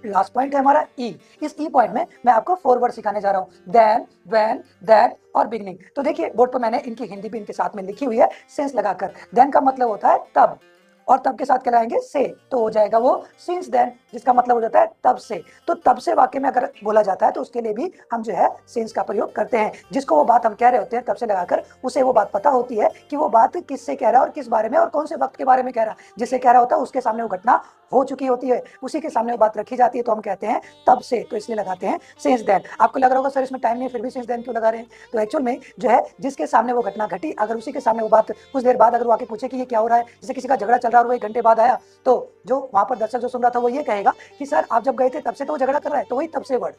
Last point है हमारा ई। इस ई पॉइंट में मैं आपको 4 वर्ड सिखाने जा रहा हूँ, देन, व्हेन, दैट और बिगनिंग। तो देखिए बोर्ड पर मैंने इनकी हिंदी भी इनके साथ में लिखी हुई है सेंस लगाकर। देन का मतलब होता है तब, और तब के साथ क्या लाएंगे से, तो हो जाएगा वो सिंस देन, जिसका मतलब हो जाता है तब से। तो तब से वाक्य में अगर बोला जाता है तो उसके लिए भी हम जो है सिंस का प्रयोग करते हैं। जिसको वो बात हम कह रहे होते हैं तब से लगाकर, उसे वो बात पता होती है कि वो बात किससे कह रहा है और किस बारे में और कौन से वक्त के बारे में कह रहा है। जिससे कह रहा होता है उसके सामने वो घटना हो चुकी होती है, उसी के सामने वो बात रखी जाती है, तो हम कहते हैं तब से, तो इसलिए लगाते हैं सिंस देन। आपको लग रहा होगा सर इसमें टाइम नहीं है फिर भी सिंस देन क्यों लगा रहे हैं? तो एक्चुअल में जो है जिसके सामने वो घटना घटी, अगर उसी के सामने वो बात कुछ देर बाद अगर वो आके पूछे कि ये क्या हो रहा है, जैसे किसी का झगड़ा चल रहा है और वो 1 घंटे बाद आया, तो जो वहां पर दर्शक जो सुन रहा था वो ये कहेगा कि सर आप जब गए थे तब से तो वो झगड़ा कर रहा है, तो वही तब से वर्ड,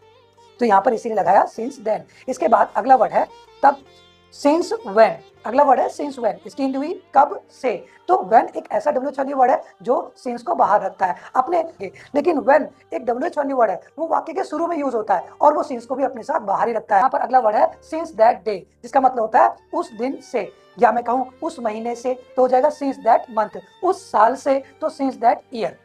तो यहाँ पर इसीलिए लगाया सिंस देन। इसके बाद अगला वर्ड है तब, सिंस व्हेन। अगला वर्ड है सिंस व्हेन, इसकी हिंदी हुई कब से। तो व्हेन एक ऐसा WH वर्ड है जो सिंस को बाहर रखता है अपने, लेकिन व्हेन एक WH वर्ड है, वो वाक्य के शुरू में यूज होता है और वो सिंस को भी अपने साथ बाहर ही रखता है। यहाँ पर अगला वर्ड है सिंस दैट डे, जिसका मतलब होता है उस दिन से, या मैं कहूँ उस महीने से तो हो जाएगा सिंस दैट मंथ, उस साल से तो सिंस दैट ईयर।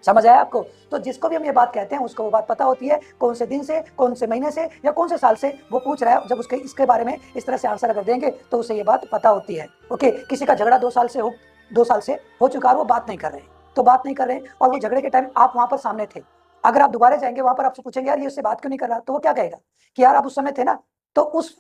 समझ आया आपको? तो जिसको भी हम ये बात कहते हैं उसको वो बात पता होती है, कौन से दिन से, कौन से महीने से या कौन से साल से वो पूछ रहा है। जब उसके इसके बारे में इस तरह से आंसर अगर देंगे तो उसे ये बात पता होती है। ओके, किसी का झगड़ा 2 साल से हो चुका है, वो बात नहीं कर रहे, तो बात नहीं कर रहे, और वो झगड़े के टाइम आप वहां पर सामने थे। अगर आप दोबारा जाएंगे वहां पर आपसे पूछेंगे यार ये उससे बात क्यों नहीं कर रहा, तो वो क्या कहेगा कि यार आप उस समय थे ना, तो उस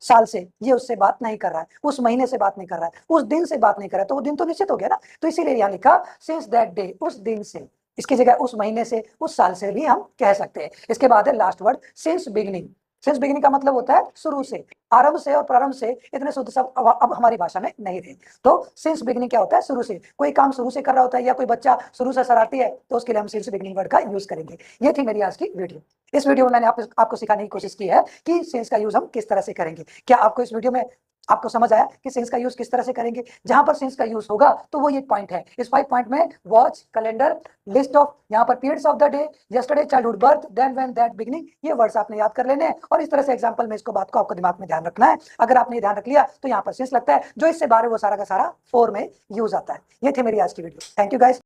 साल से ये उससे बात नहीं कर रहा है, उस महीने से बात नहीं कर रहा है, उस दिन से बात नहीं कर रहा है, तो वो दिन तो निश्चित हो गया ना। तो इसीलिए यहाँ लिखा सिंस दैट डे, उस दिन से। इसकी जगह उस महीने से, उस साल से भी हम कह सकते हैं। इसके बाद है last word since beginning. Since beginning का मतलब होता है शुरू से, आरंभ से और प्रारंभ से इतने शुद्ध शब्द अब हमारी भाषा में नहीं रहे। तो सिंस बिगिनिंग क्या होता है? शुरू से, कोई काम शुरू से कर रहा होता है या कोई बच्चा शुरू से शरारती है तो उसके लिए हम सिंस बिगिनिंग वर्ड का यूज करेंगे। ये थी मेरी आज की वीडियो। इस वीडियो में मैंने आपको सिखाने की कोशिश की है कि सिंस का यूज हम किस तरह से करेंगे। क्या आपको इस वीडियो में आपको समझ आया कि सिंस का यूज किस तरह से करेंगे? जहां पर सिंस का यूज होगा तो वो ये पॉइंट है। इस 5 पॉइंट में वॉच, कैलेंडर, लिस्ट ऑफ, यहाँ पर periods of the day, yesterday, childhood, birth, then, when, that, beginning, ये वर्ड्स आपने याद कर लेने हैं और इस तरह से एग्जांपल में इसको बात को आपको दिमाग में ध्यान रखना है। अगर आपने ये ध्यान रख लिया तो यहाँ पर सिंस लगता है, जो इससे बाहर है वो सारा का सारा फॉर में यूज आता है। ये थी मेरी आज की वीडियो। Thank you guys.